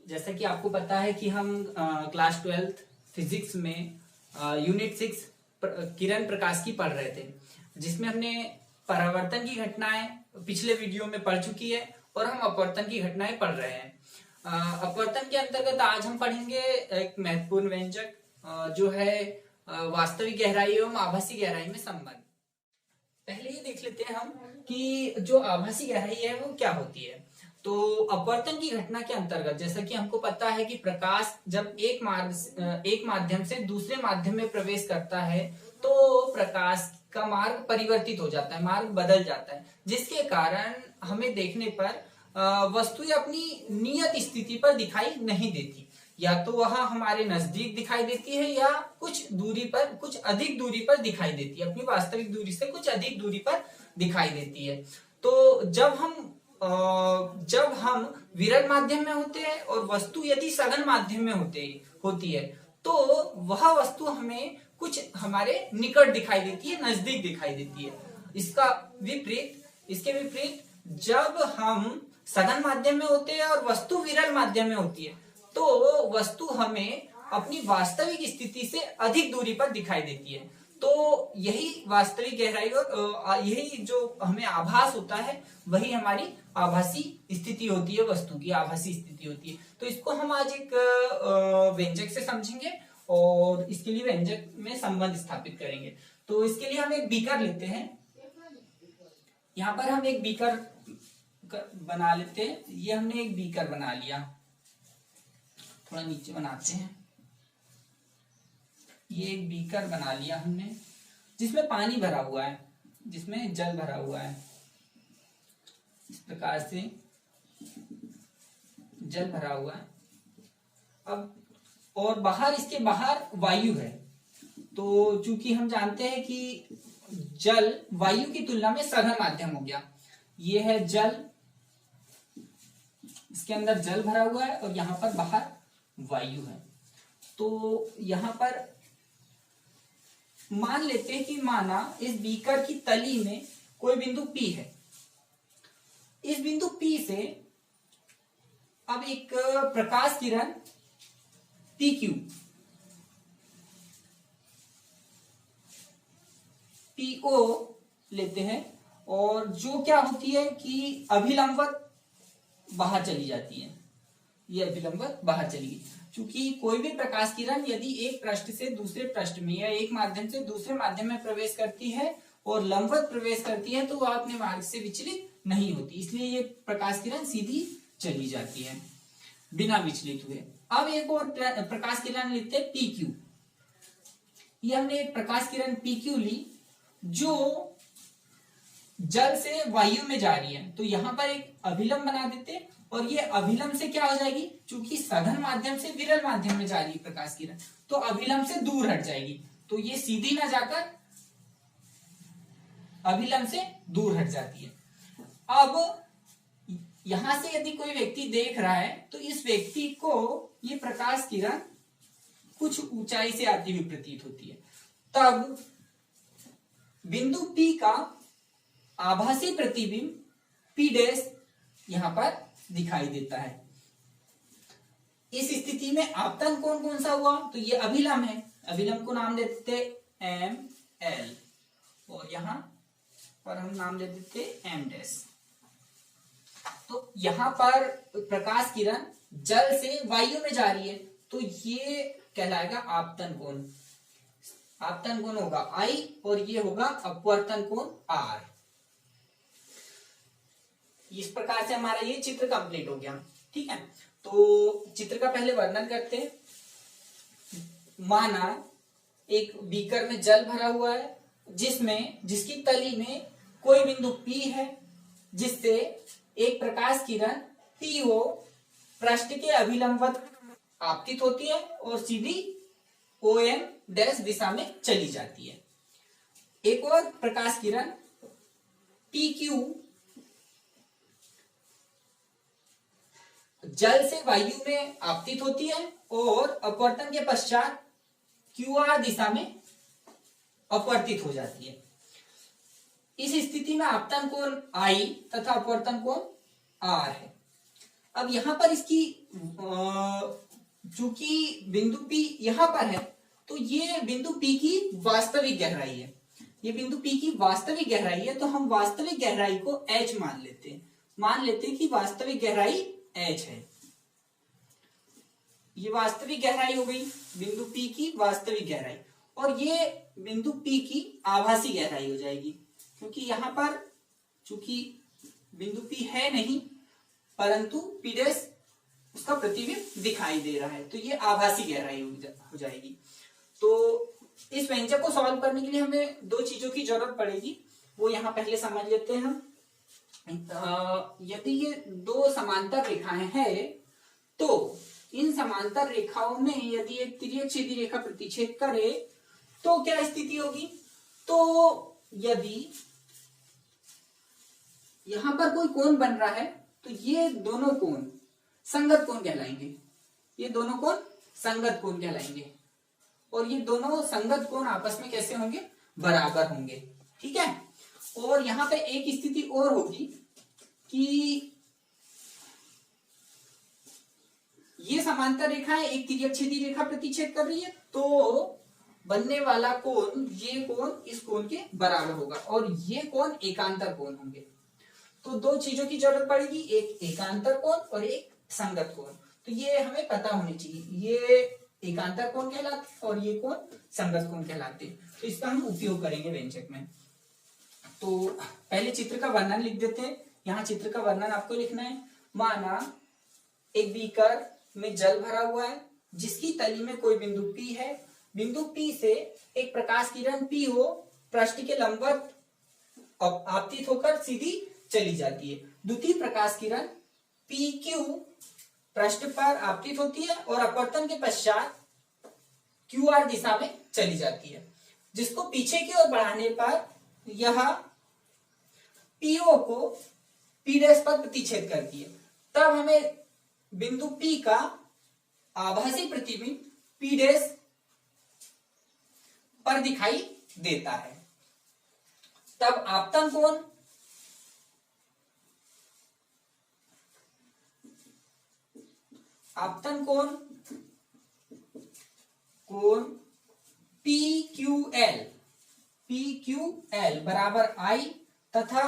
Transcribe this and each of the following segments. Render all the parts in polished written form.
जैसा कि आपको पता है कि हम क्लास 12th फिजिक्स में यूनिट 6 किरण प्रकाश की पढ़ रहे थे, जिसमें हमने परावर्तन की घटनाएं पिछले वीडियो में पढ़ चुकी है और हम अपवर्तन की घटनाएं पढ़ रहे हैं। अपवर्तन के अंतर्गत आज हम पढ़ेंगे एक महत्वपूर्ण व्यंजक जो है वास्तविक गहराई एवं आभासी गहराई में संबंध। पहले ये देख लेते हैं हम कि जो आभासी गहराई है वो क्या होती है। तो अपवर्तन की घटना के अंतर्गत जैसा कि हमको पता है कि प्रकाश जब एक माध्यम से दूसरे माध्यम में प्रवेश करता है तो प्रकाश का मार्ग परिवर्तित हो जाता है, मार्ग बदल जाता है, जिसके कारण हमें देखने पर वस्तुएं अपनी नियत स्थिति पर दिखाई नहीं देती। या तो वह हमारे नजदीक दिखाई देती है या कुछ दूरी पर, कुछ अधिक दूरी पर दिखाई देती है, अपनी वास्तविक दूरी से कुछ अधिक दूरी पर दिखाई देती है। तो जब हम विरल माध्यम में होते हैं और वस्तु यदि सघन माध्यम में होती है तो वह वस्तु हमें कुछ हमारे निकट दिखाई देती है, नजदीक दिखाई देती है। इसके विपरीत जब हम सघन माध्यम में होते हैं और वस्तु विरल माध्यम में होती है तो वस्तु हमें अपनी वास्तविक स्थिति से अधिक दूरी पर दिखाई देती है। तो यही वास्तविक गहराई और यही जो हमें आभास होता है वही हमारी आभासी स्थिति होती है, वस्तु की आभासी स्थिति होती है। तो इसको हम आज एक व्यंजक से समझेंगे और इसके लिए व्यंजक में संबंध स्थापित करेंगे। तो इसके लिए हम एक बीकर लेते हैं। यहाँ पर हम एक बीकर बना लेते हैं। ये हमने एक बीकर बना लिया, थोड़ा नीचे बनाते हैं। ये एक बीकर बना लिया हमने जिसमें पानी भरा हुआ है, जिसमें जल भरा हुआ है। इस प्रकार से जल भरा हुआ है। अब और बाहर, इसके बाहर वायु है। तो चूंकि हम जानते हैं कि जल वायु की तुलना में सघन माध्यम हो गया। ये है जल, इसके अंदर जल भरा हुआ है और यहां पर बाहर वायु है। तो यहां पर मान लेते हैं कि माना इस बीकर की तली में कोई बिंदु P है। इस बिंदु P से अब एक प्रकाश किरण PO लेते हैं और जो क्या होती है कि अभिलंबवत बाहर चली जाती है। ये अभिलंबवत बाहर चली गई। चूंकि कोई भी प्रकाश किरण यदि एक पृष्ठ से दूसरे पृष्ठ में या एक माध्यम से दूसरे माध्यम में प्रवेश करती है और लंबवत प्रवेश करती है तो वह अपने मार्ग से विचलित नहीं होती, इसलिए ये प्रकाश किरण सीधी चली जाती है बिना विचलित हुए। अब एक और प्रकाश किरण लेते हैं PQ। ये हमने एक प्रकाश किरण PQ ली जो जल से वायु में जा रही है। तो यहां पर एक अभिलंब बना देते और ये अभिलंब से क्या हो जाएगी, चूंकि सघन माध्यम से विरल माध्यम में जा रही है प्रकाश किरण तो अभिलंब से दूर हट जाएगी। तो ये सीधी ना जाकर अभिलंब से दूर हट जाती है। अब यहां से यदि कोई व्यक्ति देख रहा है तो इस व्यक्ति को ये प्रकाश किरण कुछ ऊंचाई से आती हुई प्रतीत होती है। तब बिंदु P का आभासी प्रतिबिंब P' यहां पर दिखाई देता है। इस स्थिति में आपतन कोण कौन सा हुआ, तो ये अभिलंब है। अभिलंब को नाम देते ML और यहां पर हम नाम दे देते M'। तो यहां पर प्रकाश किरण जल से वायु में जा रही है तो ये कहलाएगा आपतन कोण। आपतन कोण होगा I और ये होगा अपवर्तन कोण R। इस प्रकार से हमारा ये चित्र कंप्लीट हो गया। ठीक है, तो चित्र का पहले वर्णन करते हैं। माना एक बीकर में जल भरा हुआ है जिसकी तली में कोई बिंदु P है जिससे एक प्रकाश किरण PO पृष्ठ के अभिलंबवत आपतित होती है और सीधी OM' दिशा में चली जाती है। एक और प्रकाश किरण PQ जल से वायु में आपतित होती है और अपवर्तन के पश्चात QR दिशा में अपवर्तित हो जाती है। इस स्थिति में आपतन कोण I तथा अपवर्तन कोण R है। अब यहाँ पर इसकी चूंकि बिंदु P यहाँ पर है, तो ये बिंदु P की वास्तविक गहराई है। ये बिंदु P की वास्तविक गहराई है, तो हम वास्तविक गहराई को h मान लेते हैं। मान लेते हैं कि वास्तविक गहराई h है। ये वास्तविक गहराई हो गई, बिंदु P की वास्तविक गहराई। और ये बिंदु P की आभासी गहराई हो जाएगी, क्योंकि यहां पर चूंकि बिंदु P है नहीं, परंतु P डैश उसका प्रतिबिंब दिखाई दे रहा है, तो ये आभासी गहराई हो जाएगी। तो इस व्यंजक को सॉल्व करने के लिए हमें दो चीजों की जरूरत पड़ेगी, वो यहाँ पहले समझ लेते हैं हम। यदि ये दो समांतर रेखाएं हैं, तो इन समांतर रेखाओं में यदि एक तिर्यक-छेदी रेखा प्रतिच्छेद करे तो क्या स्थिति होगी? तो यदि यहां पर कोई कोण बन रहा है, तो ये दोनों कोण संगत कोण कहलाएंगे। ये दोनों कोण संगत कोण कहलाएंगे, और ये दोनों संगत कोण आपस में कैसे होंगे? बराबर होंगे। ठीक है। और यहां पे एक स्थिति और होगी कि ये समांतर रेखा है, एक तिर्यक-छेदी रेखा प्रतिच्छेद कर रही है, तो बनने वाला कोण, ये कोण इस कोण के बराबर होगा, और ये कोण एकांतर कोण होंगे। तो दो चीजों की जरूरत पड़ेगी, एक एकांतर कोण और एक संगत कोण। तो ये हमें पता होनी चाहिए, ये एकांतर कोण कहलाते और ये कोण संगत कोण कहलाते। तो इसका हम उपयोग करेंगे व्यंजक में। तो पहले चित्र का वर्णन लिख देते हैं। यहाँ चित्र का वर्णन आपको लिखना है। माना एक बीकर में जल भरा हुआ है, जिसकी तली में कोई बिंदु P है। बिंदु P से एक प्रकाश किरण P0 पृष्ठ के लंबवत आपतित होकर सीधी चली जाती है। द्वितीय प्रकाश किरण PQ पृष्ठ पर आपतित होती है और अपवर्तन के पश्चात QR दिशा में चली जाती है, जिसको पीछे की ओर बढ़ाने पर यह PO को P डैश पर प्रतिच्छेद करती है। तब हमें बिंदु P का आभासी प्रतिबिंब P डैश पर दिखाई देता है। तब आपतन कोण कोण PQL बराबर I तथा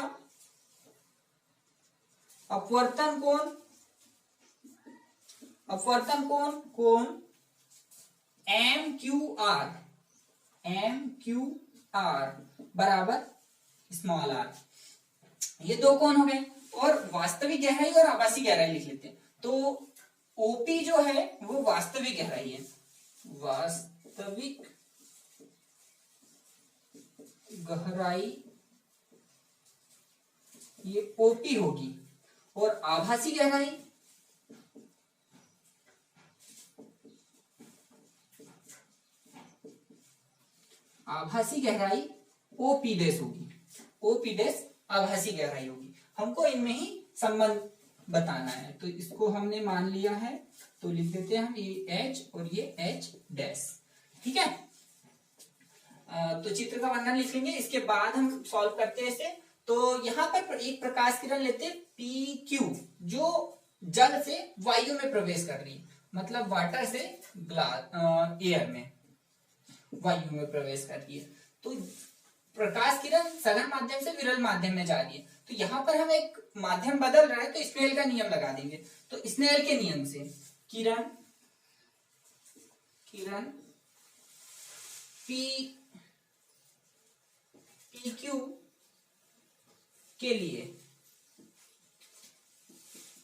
अपवर्तन कोण MQR बराबर स्मॉल r। ये दो कोण हो गए, और वास्तविक गहराई और आभासी गहराई लिख लेते हैं। तो OP जो है वो वास्तविक गहराई है, वास्तविक गहराई ये OP होगी, और आभासी गहराई OP डैश होगी। OP डैश आभासी गहराई होगी। हमको इनमें ही संबंध बताना है, तो इसको हमने मान लिया है, तो लिख देते हैं हम ये H और ये H डैश। ठीक है। तो चित्र का वर्णन लिख लेंगे, इसके बाद हम सॉल्व करते हैं इसे। तो यहाँ पर एक प्रकाश किरण लेते हैं PQ, जो जल से वायु में प्रवेश कर रही है, मतलब वाटर से एयर में वायु में प्रवेश कर रही है। तो प्रकाश किरण सघन माध्यम से विरल माध्यम में जा रही है, तो यहाँ पर हम एक माध्यम बदल रहा है, तो स्नेल का नियम लगा देंगे। तो स्नेल के नियम से किरण PQ के लिए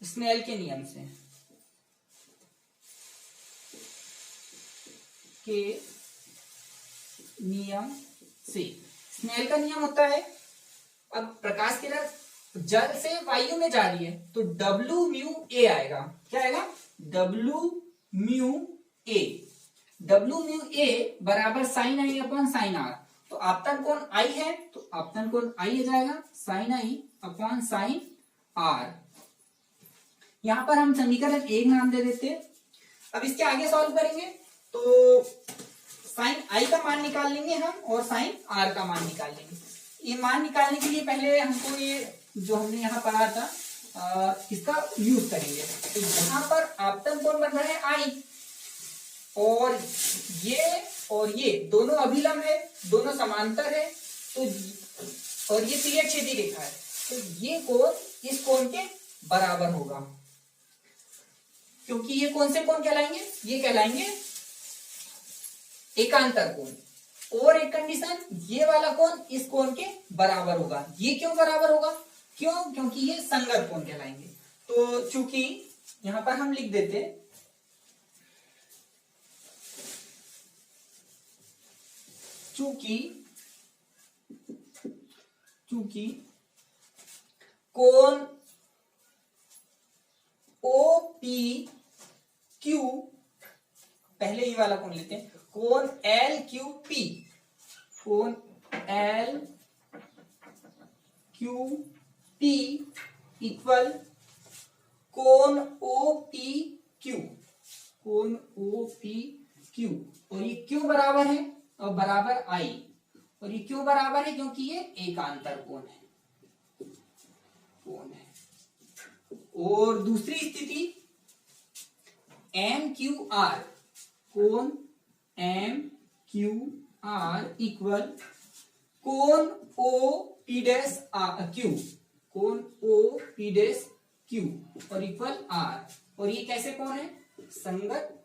स्नेल के नियम से स्नेल का नियम होता है, अब प्रकाश किरण जल से वायु में जा रही है, तो W म्यू A आएगा। क्या आएगा? W म्यू A बराबर sine I upon sine R। तो आपतन कोण I है, तो आपतन कोण I आ जाएगा sine I upon sine R। यहां पर हम समीकरण 1 नाम दे देते हैं। अब इसके आगे सॉल्व करेंगे, तो साइन I का मान निकाल लेंगे हम, और साइन R का मान निकाल लेंगे। ये मान निकालने के लिए पहले हमको ये जो हमने यहाँ पढ़ा था इसका यूज करेंगे। तो यहाँ पर आपतन कोण बन रहा है आई, और ये दोनों अभिलंब है, दोनों समांतर है, तो और ये तिर्यक छेदी रेखा है, तो ये कोण इस कोण के बराबर होगा, क्योंकि ये कौन से कोण कहलाएंगे, ये कहलाएंगे एकांतर कोण। और एक कंडीशन, ये वाला कोण इस कोण के बराबर होगा। ये क्यों बराबर होगा, क्योंकि ये संगत कोण कहलाएंगे। तो चूंकि यहां पर हम लिख देते चूंकि कोण OPQ, पहले ये वाला कोण लेते हैं, कोण LQP, कोण LQP इक्वल कोण OPQ, कोण OPQ, और ये क्यों बराबर है, और बराबर आई, और ये क्यों बराबर है, क्योंकि ये एकांतर कोण है। और दूसरी स्थिति MQR, कोण MQR इक्वल कोण OP'Q, कोण OP'Q और इक्वल R, और ये कैसे कोण है, संगत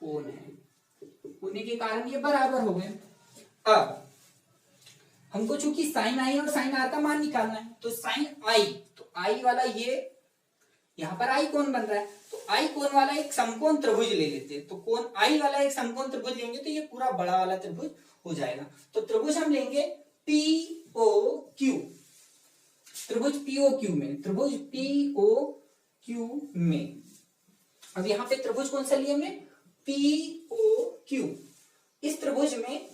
कोण है, होने के कारण ये बराबर हो गए। अब हमको चूंकि साइन आई और साइन आर का मान निकालना है, तो साइन आई, तो आई वाला ये यहाँ पर आई कोण बन रहा है, तो आई कोण वाला एक समकोण त्रिभुज ले लेते हैं। तो कोण आई वाला एक समकोण त्रिभुज लेंगे तो ये पूरा बड़ा वाला त्रिभुज हो जाएगा। तो त्रिभुज हम लेंगे POQ, त्रिभुज POQ में, त्रिभुज POQ में। अब यहाँ पे त्रिभुज कौन सा लिए हमने, POQ। इस त्रिभुज में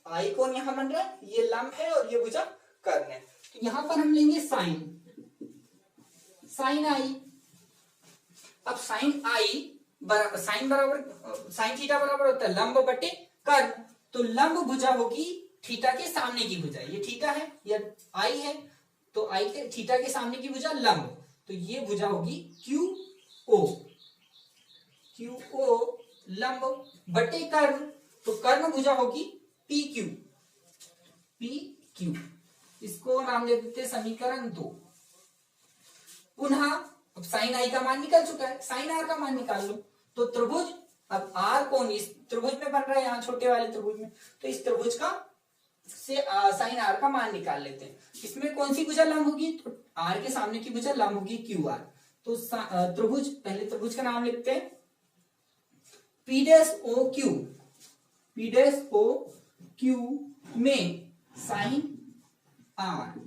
आई कोण यहां बन रहा है, ये लंब है और ये भुजा कर्ण है, तो यहां पर हम लेंगे साइन आई। अब साइन थीटा बराबर होता है लंब बटे कर्ण, तो लंब भुजा होगी थीटा के सामने की भुजा, ये थीटा है, ये आई है, तो आई के थीटा के सामने की भुजा लंब, तो ये भुजा होगी QO लंब बटे कर्ण, तो कर्ण भुजा होगी PQ। इसको नाम दे देते समीकरण 2। पुनः अब साइन आई का मान निकल चुका है, साइन आर का मान निकाल लो। तो त्रिभुज, अब आर कोण इस त्रिभुज में बन रहा है, यहाँ छोटे वाले त्रिभुज में, तो इस त्रिभुज का से साइन आर का मान निकाल लेते हैं। इसमें कौन सी भुजा लंब होगी, तो आर के सामने की भुजा लंब होगी QR। तो त्रिभुज, पहले त्रिभुज का नाम लिखते हैं P'OQ में साइन आर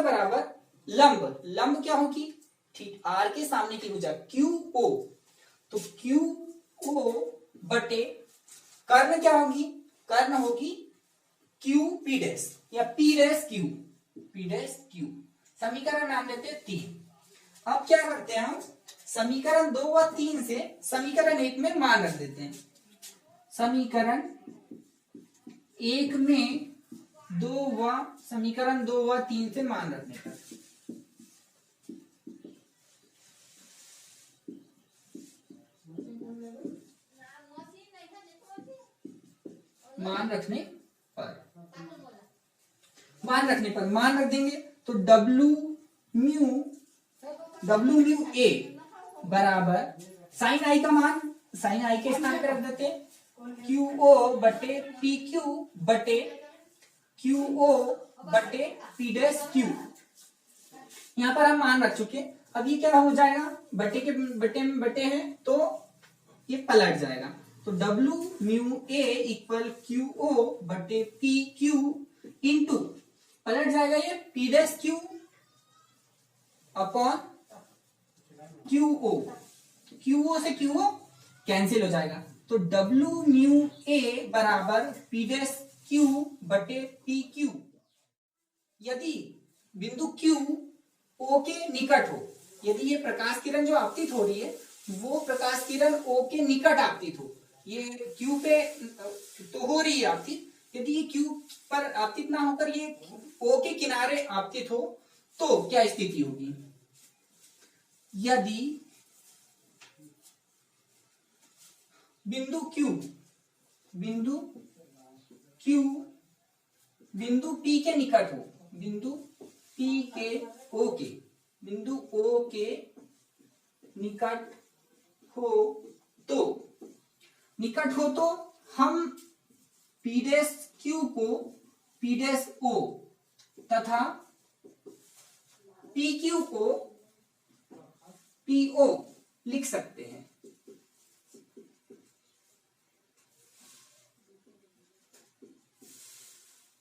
बराबर लंब क्या होगी, ठीक आर के सामने की भुजा QO, तो QO बटे कर्ण क्या होगी, कर्ण होगी QP' या P'Q। समीकरण नाम लेते हैं 3। अब क्या करते हैं हम, समीकरण 2 व 3 से समीकरण 1 में मान रख देते हैं। समीकरण 1 में 2 व 3 से मान रखने पर मान रख देंगे, तो W म्यू A बराबर साइन आई का मान, साइन आई के स्थान पे रख देते हैं QO बटे PQ बटे QO बटे P'Q। यहाँ पर हम मान रख चुके। अब ये क्या हो जाएगा, बटे के बटे में बटे है तो ये पलट जाएगा, तो W mu A equal QO बटे PQ इंटू पलट जाएगा ये P'Q अपॉन QO से QO कैंसिल हो जाएगा, तो W म्यू A बराबर P'Q बटे PQ। यदि बिंदु Q O के निकट हो, यदि ये प्रकाश किरण जो आपतित हो रही है वो प्रकाश किरण O के निकट आपतित हो, ये Q पे तो हो रही है आपतित, यदि ये Q पर आपतित ना होकर ये O के किनारे आपतित हो, तो क्या स्थिति होगी, यदि बिंदु Q बिंदु P के निकट हो, बिंदु O के निकट हो तो हम P' को P' O तथा PQ को PO लिख सकते हैं।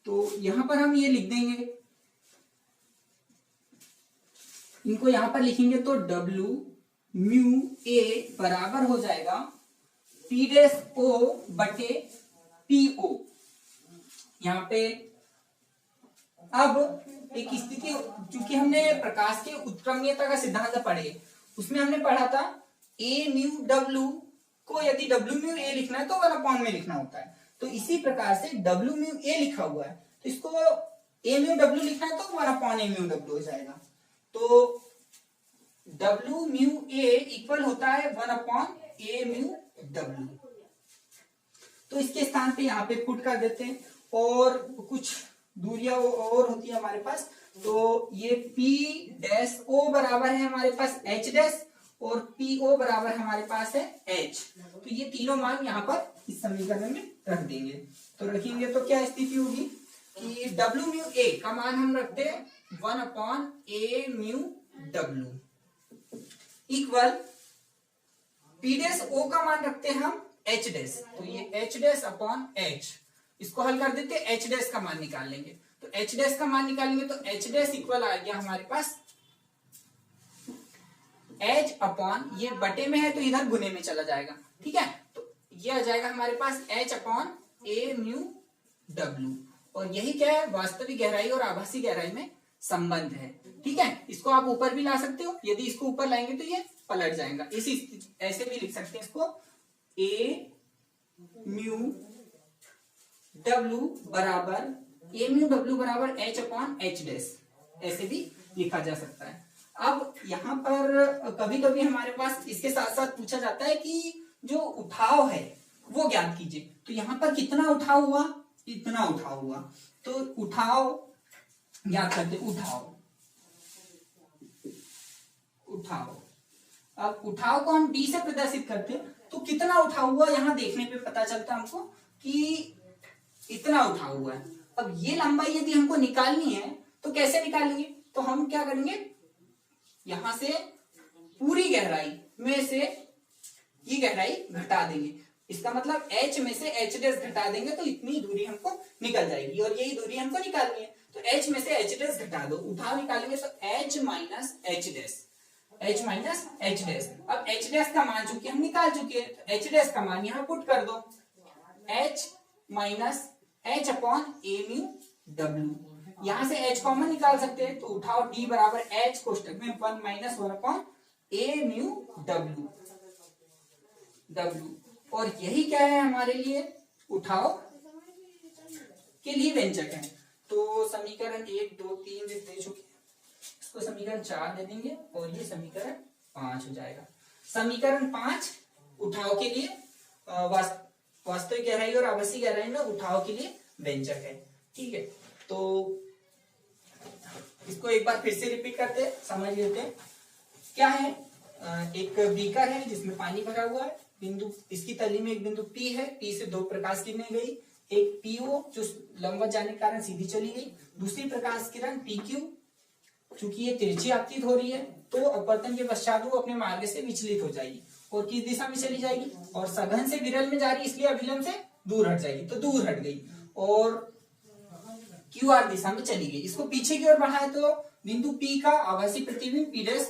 तो यहां पर हम ये लिख देंगे, इनको यहां पर लिखेंगे तो W म्यू A बराबर हो जाएगा P' O बटे PO। यहां पे अब एक स्थिति, चूंकि हमने प्रकाश के उत्क्रमणीयता का सिद्धांत पढ़े, उसमें हमने पढ़ा था A म्यू W को यदि W म्यू A लिखना है तो 1 में लिखना होता है। तो इसी प्रकार से W म्यू A लिखा हुआ है तो इसको A म्यू W लिखना है तो 1 म्यू W हो जाएगा। तो W म्यू A इक्वल होता है 1 म्यू W। तो इसके स्थान पे यहाँ पे पुट कर देते हैं और कुछ दूरियां और होती है हमारे पास। तो ये P' O बराबर है हमारे पास H' और PO बराबर हमारे पास है H। तो ये तीनों मान यहाँ पर इस समीकरण में रख देंगे। तो रखेंगे तो क्या स्थिति होगी कि W म्यू A का मान हम रखते हैं 1 mu W equal P' O का मान रखते हैं हम H'। तो ये H'/H, इसको हल कर देते हैं, H' का मान निकाल लेंगे। तो H' का मान निकालेंगे तो H' इक्वल आ गया हमारे पास H/ ये बटे में है तो इधर गुने में चला जाएगा, ठीक है। तो ये आ जाएगा हमारे पास H/A म्यू W। और यही क्या है, वास्तविक गहराई और आभासी गहराई में संबंध है, ठीक है। इसको आप ऊपर भी ला सकते हो, यदि इसको ऊपर लाएंगे तो ये पलट जाएगा। इसी ऐसे भी लिख सकते हैं इसको, A म्यू W बराबर H/H', ऐसे भी लिखा जा सकता है। अब यहाँ पर कभी कभी हमारे पास इसके साथ साथ पूछा जाता है कि जो उठाव है वो ज्ञात कीजिए। तो यहाँ पर कितना उठाव हुआ, इतना उठाव हुआ, तो उठाव ज्ञात करते, उठाव। अब उठाव को हम D से प्रदर्शित करते हैं तो कितना उठाव हुआ यहाँ देखने पे पता चलता है हमको कि इतना उठाव हुआ है। अब ये लंबाई यदि हमको निकालनी है तो कैसे निकालेंगे, तो हम क्या करेंगे, यहां से पूरी गहराई में से ये गहराई घटा देंगे। इसका मतलब H में से H' घटा देंगे तो इतनी दूरी हमको निकल जाएगी और यही दूरी हमको निकालनी है। तो H में से H' घटा दो, उठाव निकालेंगे तो H माइनस H'। अब H' का मान चूंकि हम निकाल चुके हैं तो H' का मान यहाँ पुट कर दो, H minus H/A mu W। यहां से H कॉमन निकाल सकते हैं तो उठाओ D बराबर H कोष्टक में 1 माइनस 1/A म्यू W। और यही क्या है हमारे लिए, उठाव के लिए व्यंजक है। तो समीकरण 1 2 3 दे चुके हैं, इसको समीकरण 4 दे देंगे और ये समीकरण 5 हो जाएगा। समीकरण 5 उठाव के लिए वास्तविक गहराई और आभासी गहराई में उठाव के लिए व्यंजक है, ठीक है। तो इसको एक बार फिर से रिपीट करते हैं, समझ लेते हैं क्या है। एक बीकर है जिसमें पानी भरा हुआ है, बिंदु इसकी तली में एक बिंदु P है, P से 2 प्रकाश किरणें गई, एक PO जो लंबवत जाने के कारण सीधी चली गई, दूसरी प्रकाश किरण PQ चूंकि ये तिरछी आपतित हो रही है तो अपवर्तन के पश्चात वो अपने मार्ग से विचलित हो जाएगी और किस दिशा में चली जाएगी, और सघन से विरल में जा रही इसलिए अभिलंब से दूर हट जाएगी, तो दूर हट गई और QR दिशा में चली गई। इसको पीछे की ओर बढ़ाए तो बिंदु P का आभासी प्रतिबिंब P'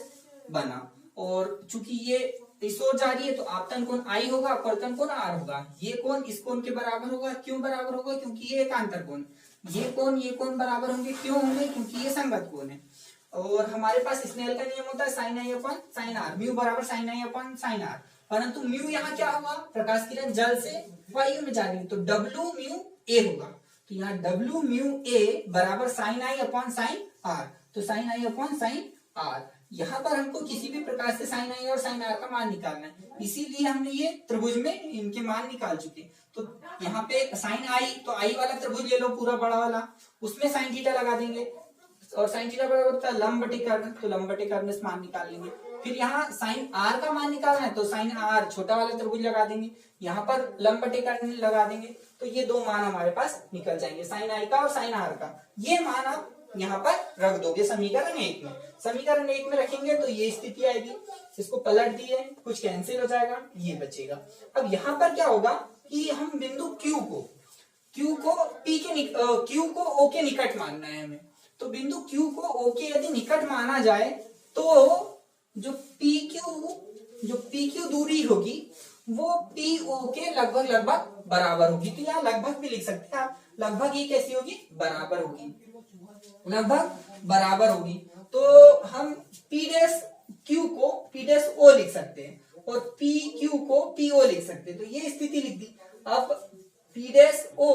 बना, और चूंकि ये इस ओर जा रही है तो आपतन कोण I होगा, अपवर्तन कोण R होगा। ये कोण इस कोण के बराबर होगा, क्यों बराबर होगा, क्योंकि ये एकांतर कोण। ये कोण बराबर होंगे, क्यों होंगे, क्योंकि ये संगत कोण है। और हमारे पास स्नेल का नियम होता है sin I upon sin R, mu बराबर sin I upon sin R, परंतु म्यू यहाँ क्या होगा, प्रकाश किरण जल से वायु में जा रही है तो W म्यू A होगा। तो यहाँ W म्यू A बराबर sin I upon sin R, तो तो sine I upon sine R. यहाँ पर हमको किसी भी प्रकार से साइन आई और साइन आर का मान निकालना है, इसीलिए हमने ये त्रिभुज में इनके मान निकाल चुके। तो यहाँ पे साइन आई, तो आई वाला त्रिभुज ले लो पूरा बड़ा वाला, उसमें साइन थीटा लगा देंगे और साइन थीटा बराबर होता है लंब बटे कर्ण, तो लंब बटे कर्ण से मान निकाल लेंगे। फिर यहाँ साइन आर का मान निकालना है, तो साइन आर छोटा वाला त्रिभुज लगा देंगे, यहाँ पर लंब बटे कर्ण लगा देंगे, तो ये दो मान हमारे पास निकल जाएंगे, साइन आई का और साइन आर का। ये मान आप यहाँ पर रख दोगे समीकरण 1 में। समीकरण 1 में रखेंगे तो ये स्थिति आएगी, इसको पलट दिए, कुछ कैंसिल हो जाएगा, ये बचेगा। अब यहाँ पर क्या होगा कि हम बिंदु Q को O के निकट मानना है हमें। तो बिंदु Q को O के यदि निकट माना जाए तो जो PQ दूरी होगी वो PO के लगभग बराबर होगी। तो यहाँ लगभग भी लिख सकते हैं आप, लगभग ये कैसी होगी, बराबर होगी, लगभग बराबर होगी। तो हम P डैश Q को P डैश O लिख सकते हैं और PQ को PO लिख सकते हैं। तो ये स्थिति लिख दी। अब P डैश O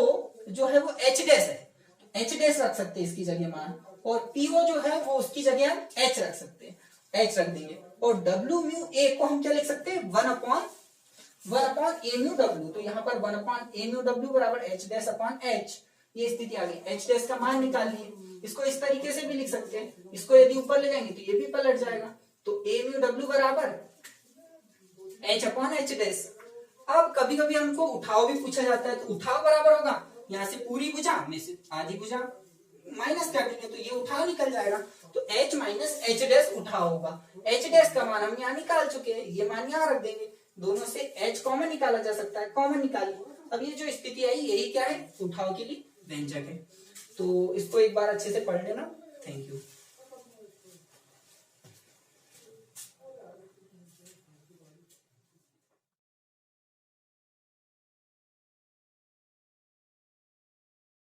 जो है वो H डैश है, H डैश रख सकते हैं इसकी जगह मान, और PO जो है वो उसकी जगह हम H रख सकते हैं, H रख देंगे। और W म्यू A को हम क्या लिख सकते हैं, 1 अपॉन A म्यू W। तो यहाँ पर 1 अपॉन A म्यू W बराबर H डैश अपॉन H, ये स्थिति आ गई। H डैश का मान निकाल लिए, इसको इस तरीके से भी लिख सकते हैं, इसको यदि ऊपर ले जाएंगे तो ये भी पलट जाएगा। तो A म्यू W बराबर H अपॉन H डैश। अब कभी कभी हमको उठाव भी पूछा जाता है, तो उठाव बराबर होगा यहाँ से पूरी भुजा में से आधी भुजा माइनस कर देंगे, तो ये उठाव निकल जाएगा। तो H माइनस H डैश उठाव होगा। H डैश का मान हम यहाँ निकाल चुके हैं, ये मान यहाँ रख देंगे, दोनों से H कॉमन निकाला जा सकता है, कॉमन निकालिए। अब ये जो स्थिति आई यही क्या है, उठाव के लिए व्यंजक है। तो इसको एक बार अच्छे से पढ़ लेना। Thank you.